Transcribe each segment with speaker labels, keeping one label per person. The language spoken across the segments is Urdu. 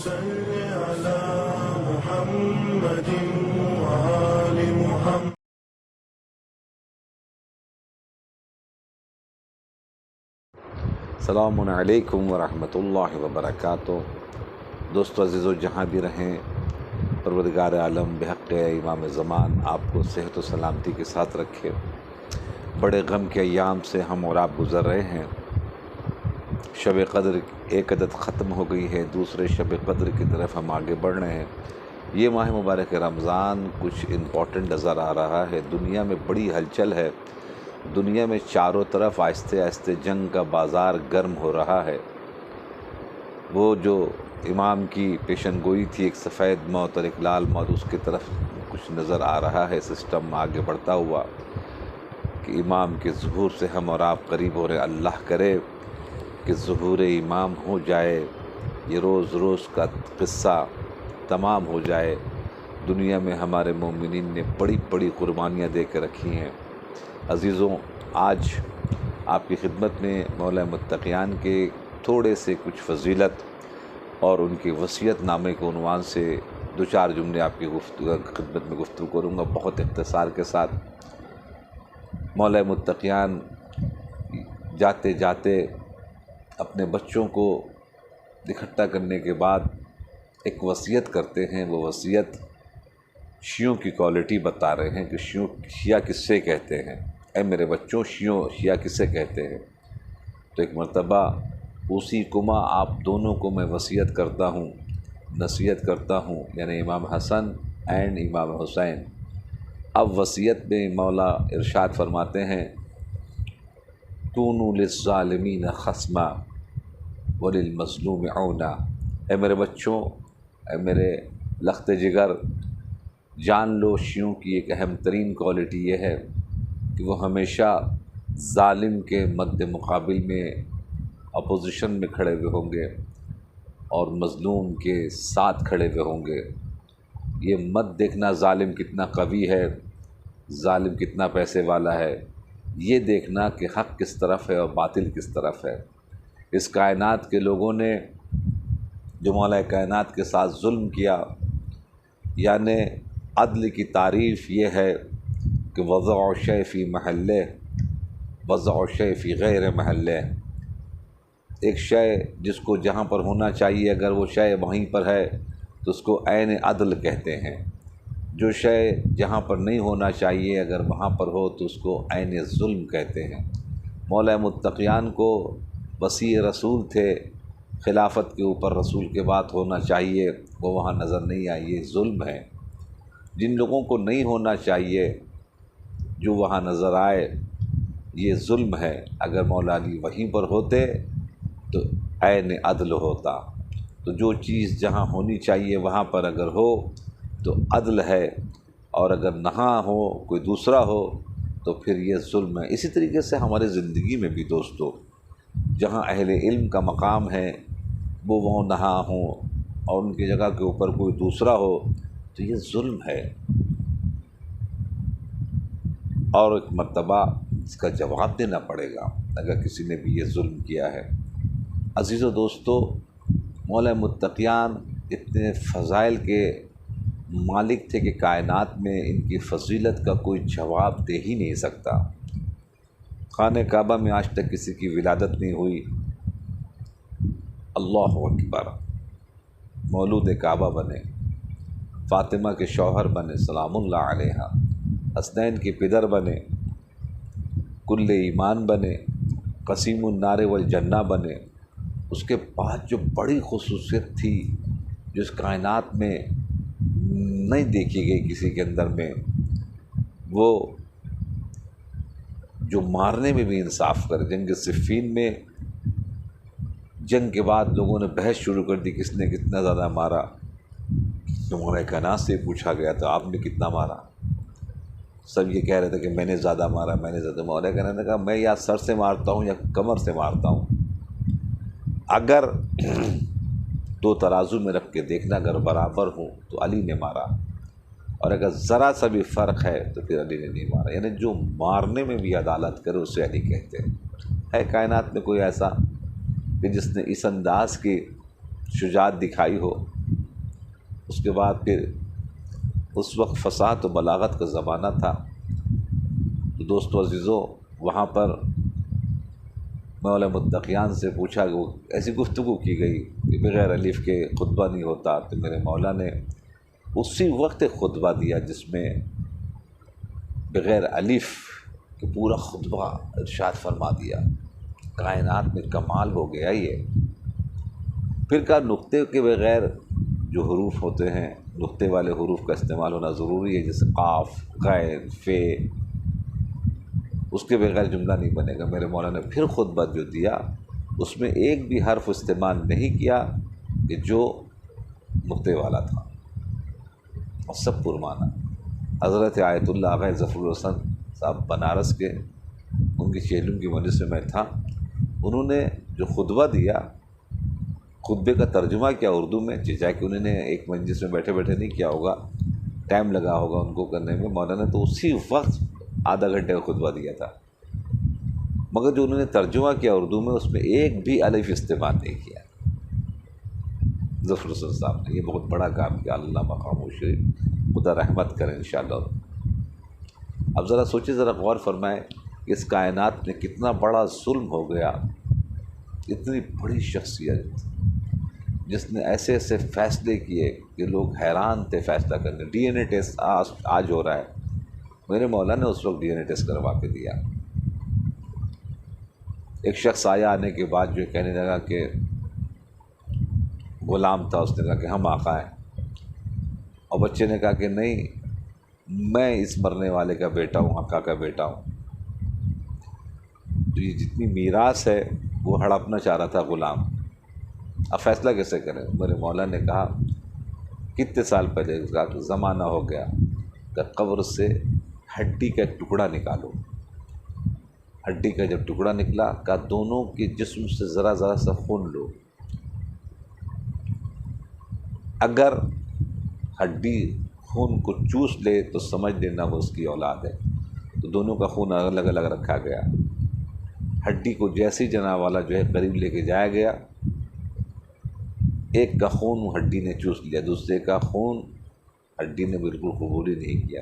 Speaker 1: صل على محمد وآل محمد.
Speaker 2: السلام علیکم ورحمۃ اللہ وبرکاتہ. دوستو عزیز و جہاں بھی رہیں، پروردگار عالم بحق امام زمان آپ کو صحت و سلامتی کے ساتھ رکھے. بڑے غم کے ایام سے ہم اور آپ گزر رہے ہیں. شب قدر ایک عدد ختم ہو گئی ہے، دوسرے شب قدر کی طرف ہم آگے بڑھ رہے ہیں. یہ ماہ مبارک رمضان کچھ امپورٹنٹ نظر آ رہا ہے. دنیا میں بڑی ہلچل ہے، دنیا میں چاروں طرف آہستہ آہستہ جنگ کا بازار گرم ہو رہا ہے. وہ جو امام کی پیشن گوئی تھی، ایک سفید موت اور ایک لال موت، اس کی طرف کچھ نظر آ رہا ہے. سسٹم آگے بڑھتا ہوا کہ امام کے ظہور سے ہم اور آپ قریب ہو رہے ہیں. اللہ کرے کہ ظہور امام ہو جائے، یہ روز روز کا قصہ تمام ہو جائے. دنیا میں ہمارے مومنین نے بڑی بڑی قربانیاں دے کے رکھی ہیں. عزیزوں، آج آپ کی خدمت میں مولا متقیان کے تھوڑے سے کچھ فضیلت اور ان کی وصیت نامے کے عنوان سے دو چار جملے آپ کی خدمت میں گفتگو کروں گا، بہت اختصار کے ساتھ. مولا متقیان جاتے جاتے اپنے بچوں کو اکٹھا کرنے کے بعد ایک وصیت کرتے ہیں. وہ وصیت شیعوں کی کوالٹی بتا رہے ہیں کہ شیعہ کس سے کہتے ہیں. اے میرے بچوں، شیعہ کسے کہتے ہیں؟ تو ایک مرتبہ اوصیکما، آپ دونوں کو میں وصیت کرتا ہوں، نصیحت کرتا ہوں، یعنی امام حسن اینڈ امام حسین. اب وصیت میں مولا ارشاد فرماتے ہیں، کونوا للظالمین خصما وللمظلوم عونا. اے میرے بچوں، اے میرے لخت جگر، جان لو شیعوں کی ایک اہم ترین کوالٹی یہ ہے کہ وہ ہمیشہ ظالم کے مد مقابل میں اپوزیشن میں کھڑے ہوئے ہوں گے اور مظلوم کے ساتھ کھڑے ہوئے ہوں گے. یہ مت دیکھنا ظالم کتنا قوی ہے، ظالم کتنا پیسے والا ہے، یہ دیکھنا کہ حق کس طرف ہے اور باطل کس طرف ہے. اس کائنات کے لوگوں نے جو مولا کائنات کے ساتھ ظلم کیا، یعنی عدل کی تعریف یہ ہے کہ وضع شیء فی محلہ، وضع شیء فی غیر محلہ. ایک شے جس کو جہاں پر ہونا چاہیے اگر وہ شے وہیں پر ہے تو اس کو عین عدل کہتے ہیں. جو شے جہاں پر نہیں ہونا چاہیے اگر وہاں پر ہو تو اس کو عین ظلم کہتے ہیں. مولا متقیان کو وصی رسول تھے، خلافت کے اوپر رسول کے بات ہونا چاہیے، وہ وہاں نظر نہیں آئی. یہ ظلم ہے. جن لوگوں کو نہیں ہونا چاہیے جو وہاں نظر آئے، یہ ظلم ہے. اگر مولا علی وہیں پر ہوتے تو عین عدل ہوتا. تو جو چیز جہاں ہونی چاہیے وہاں پر اگر ہو تو عدل ہے، اور اگر نہ ہو کوئی دوسرا ہو تو پھر یہ ظلم ہے. اسی طریقے سے ہمارے زندگی میں بھی دوستو، جہاں اہل علم کا مقام ہے وہ وہاں نہ ہوں اور ان کی جگہ کے اوپر کوئی دوسرا ہو تو یہ ظلم ہے. اور ایک مرتبہ اس کا جواب دینا پڑے گا اگر کسی نے بھی یہ ظلم کیا ہے. عزیز و دوستو، مولا متقیان اتنے فضائل کے مالک تھے کہ کائنات میں ان کی فضیلت کا کوئی جواب دے ہی نہیں سکتا. خانہ کعبہ میں آج تک کسی کی ولادت نہیں ہوئی. اللہ اکبر. مولود کعبہ بنے، فاطمہ کے شوہر بنے سلام اللہ علیہا، حسنین کے پدر بنے، کل ایمان بنے، قسیم النار والجنہ بنے. اس کے بعد جو بڑی خصوصیت تھی جو اس کائنات میں نہیں دیکھی گئی کسی کے اندر میں، وہ جو مارنے میں بھی انصاف کرے. جنگ صفین میں جنگ کے بعد لوگوں نے بحث شروع کر دی کس نے کتنا زیادہ مارا. تو مولا کائنات سے پوچھا گیا تو آپ نے کتنا مارا؟ سب یہ کہہ رہے تھے کہ میں نے زیادہ مارا، میں نے زیادہ. مولا کائنات نے کہا میں یا سر سے مارتا ہوں یا کمر سے مارتا ہوں. اگر دو ترازو میں رکھ کے دیکھنا اگر برابر ہوں تو علی نے مارا، اور اگر ذرا سا بھی فرق ہے تو پھر علی نے نہیں مارا. یعنی جو مارنے میں بھی عدالت کرے اسے علی کہتے ہیں. ہے کائنات میں کوئی ایسا کہ جس نے اس انداز کی شجاعت دکھائی ہو؟ اس کے بعد پھر اس وقت فصاحت و بلاغت کا زمانہ تھا، تو دوستو عزیزوں وہاں پر مولا متقیان سے پوچھا کہ وہ ایسی گفتگو کی گئی کہ بغیر الف کے خطبہ نہیں ہوتا، تو میرے مولا نے اسی وقت ایک خطبہ دیا جس میں بغیر الف کہ پورا خطبہ ارشاد فرما دیا۔ کائنات میں کمال ہو گیا یہ۔ پھر کہا نقطے کے بغیر جو حروف ہوتے ہیں، نقطے والے حروف کا استعمال ہونا ضروری ہے، جیسے قاف، غین، فے، اس کے بغیر جملہ نہیں بنے گا۔ میرے مولا نے پھر خطبہ جو دیا اس میں ایک بھی حرف استعمال نہیں کیا کہ جو نقطے والا تھا، اور سب پرمعنی۔ حضرت آیت اللہ آغا ظفر الحسن صاحب بنارس کے، ان کی چیلم کی مجلس میں تھا، انہوں نے جو خطبہ دیا، خطبے کا ترجمہ کیا اردو میں، جیسا کہ انہوں نے ایک مجلس میں بیٹھے بیٹھے نہیں کیا ہوگا، ٹائم لگا ہوگا ان کو کرنے میں، مولانا نے تو اسی وقت آدھا گھنٹے کا خطبہ دیا تھا، مگر جو انہوں نے ترجمہ کیا اردو میں اس میں ایک بھی الف استعمال نہیں کیا ظفر حسن صاحب نے۔ یہ بہت بڑا کام کیا، اللہ مقام و شریف خدا رحمت کریں انشاءاللہ۔ اب ذرا سوچیں، ذرا غور فرمائیں کہ اس کائنات میں کتنا بڑا ظلم ہو گیا، اتنی بڑی شخصیت جس نے ایسے ایسے فیصلے کیے کہ لوگ حیران تھے فیصلہ کرنے۔ ڈی این اے ٹیسٹ آج ہو رہا ہے، میرے مولا نے اس وقت ڈی این اے ٹیسٹ کروا کے دیا۔ ایک شخص آیا، آنے کے بعد جو کہنے لگا کہ غلام تھا، اس نے کہا کہ ہم آقا ہیں، اور بچے نے کہا کہ نہیں، میں اس مرنے والے کا بیٹا ہوں، آقا کا بیٹا ہوں۔ تو یہ جتنی میراث ہے وہ ہڑپنا چاہ رہا تھا غلام، اب فیصلہ کیسے کریں؟ میرے مولا نے کہا کتنے سال پہلے، کہا کہ زمانہ ہو گیا، کہ قبر سے ہڈی کا ایک ٹکڑا نکالو۔ ہڈی کا جب ٹکڑا نکلا، کہا دونوں کے جسم سے ذرا ذرا سا خون لو، اگر ہڈی خون کو چوس لے تو سمجھ لینا وہ اس کی اولاد ہے۔ تو دونوں کا خون الگ الگ رکھا گیا، ہڈی کو جیسی جناب والا جو ہے قریب لے کے جایا گیا، ایک کا خون ہڈی نے چوس لیا، دوسرے کا خون ہڈی نے بالکل قبول ہی نہیں کیا۔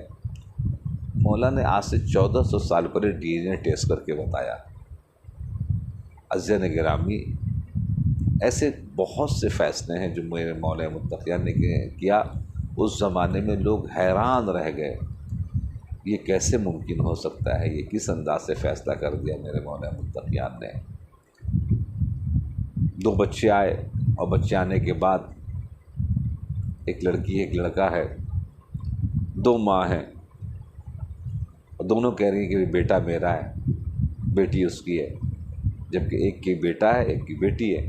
Speaker 2: مولا نے آج سے 1400 سال پہلے ڈی این اے ٹیسٹ کر کے بتایا۔ عزیزان گرامی، ایسے بہت سے فیصلے ہیں جو میرے مولا متقیان نے کیا، اس زمانے میں لوگ حیران رہ گئے، یہ کیسے ممکن ہو سکتا ہے، یہ کس انداز سے فیصلہ کر دیا میرے مولا متقیان نے۔ 2 بچے آئے، اور بچے آنے کے بعد ایک لڑکی ایک لڑکا ہے، 2 ماں ہیں، اور دونوں کہہ رہی ہیں کہ بیٹا میرا ہے، بیٹی اس کی ہے، جبکہ ایک کی بیٹا ہے ایک کی بیٹی ہے،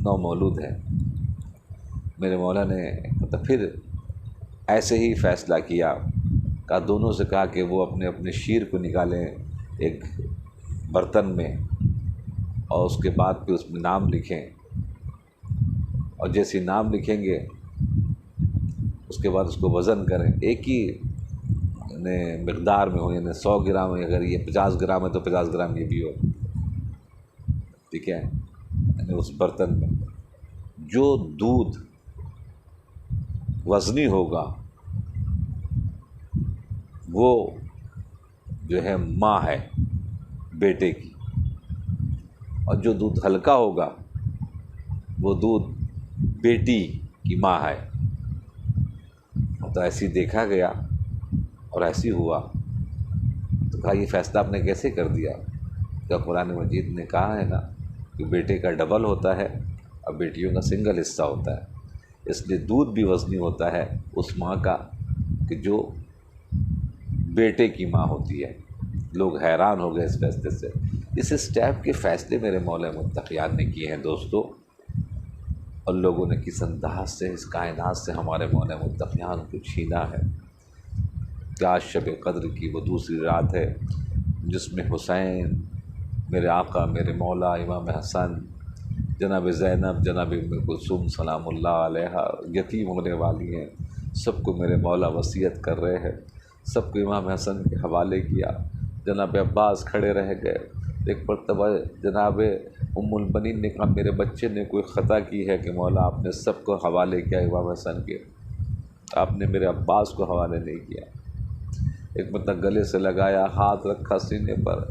Speaker 2: نومولود ہے۔ میرے مولا نے پھر ایسے ہی فیصلہ کیا، کہا دونوں سے کہا کہ وہ اپنے اپنے شیر کو نکالیں ایک برتن میں، اور اس کے بعد پھر اس میں نام لکھیں، اور جیسے نام لکھیں گے اس کے بعد اس کو وزن کریں، ایک ہی مقدار میں ہو، یعنی 100 گرام، اگر یہ 50 گرام ہے تو 50 گرام یہ بھی ہو، ٹھیک ہے، یعنی اس برتن میں جو دودھ وزنی ہوگا وہ جو ہے ماں ہے بیٹے کی، اور جو دودھ ہلکا ہوگا وہ دودھ بیٹی کی ماں ہے۔ تو ایسی دیکھا گیا اور ایسی ہوا، تو کہا یہ فیصلہ آپ نے کیسے کر دیا؟ کہ قرآن مجید نے کہا ہے نا کہ بیٹے کا ڈبل ہوتا ہے اور بیٹیوں کا سنگل حصہ ہوتا ہے، اس لیے دودھ بھی وزنی ہوتا ہے اس ماں کا کہ جو بیٹے کی ماں ہوتی ہے۔ لوگ حیران ہو گئے اس فیصلے سے۔ اس ٹائپ کے فیصلے میرے مولا متقیان نے کیے ہیں دوستو، اور لوگوں نے کس انداز سے اس کائنات سے ہمارے مولا متقیان کو چھینا ہے۔ آج شب قدر کی وہ دوسری رات ہے جس میں حسین، میرے آقا، میرے مولا امام حسن، جناب زینب، جناب ام کلثوم سلام اللہ علیہا یتیم ہونے والی ہیں، سب کو میرے مولا وصیت کر رہے ہیں، سب کو امام حسن کے حوالے کیا۔ جناب عباس کھڑے رہ گئے، ایک مرتبہ جناب المنین نے کہا میرے بچے نے کوئی خطا کی ہے کہ مولا آپ نے سب کو حوالے کیا امام حسن کے، آپ نے میرے عباس کو حوالے نہیں کیا۔ ایک مرتبہ گلے سے لگایا، ہاتھ رکھا سینے پر،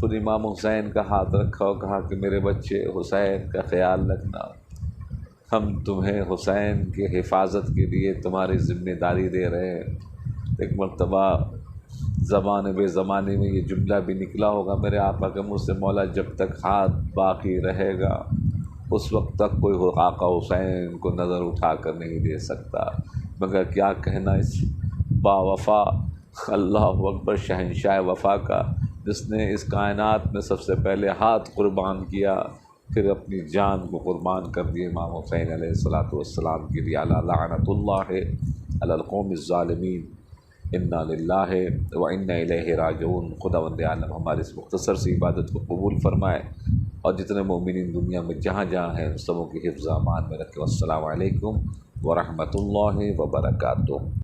Speaker 2: پھر امام حسین کا ہاتھ رکھا اور کہا کہ میرے بچے حسین کا خیال رکھنا، ہم تمہیں حسین کے حفاظت کے لیے تمہاری ذمہ داری دے رہے ہیں۔ ایک مرتبہ زمانے بے زمانے میں یہ جملہ بھی نکلا ہوگا میرے آقا کے منہ سے، مولا جب تک ہاتھ باقی رہے گا اس وقت تک کوئی آقا حسین کو نظر اٹھا کر نہیں دے سکتا۔ مگر کیا کہنا اس با وفا اللہ اکبر شہنشاہ وفا کا، جس نے اس کائنات میں سب سے پہلے ہاتھ قربان کیا، پھر اپنی جان کو قربان کر دی امام حسین علیہ الصلوۃ والسلام کے لیے۔ الا لعنۃ اللہ علی القوم الظالمین، انا للہ و انا الیہ راجعون۔ خداوند عالم ہماری اس مختصر سی عبادت کو قبول فرمائے اور جتنے مومنین دنیا میں جہاں جہاں ہیں سبوں کی حفظ امان میں رکھے۔ والسلام علیکم ورحمۃ اللہ وبرکاتہ۔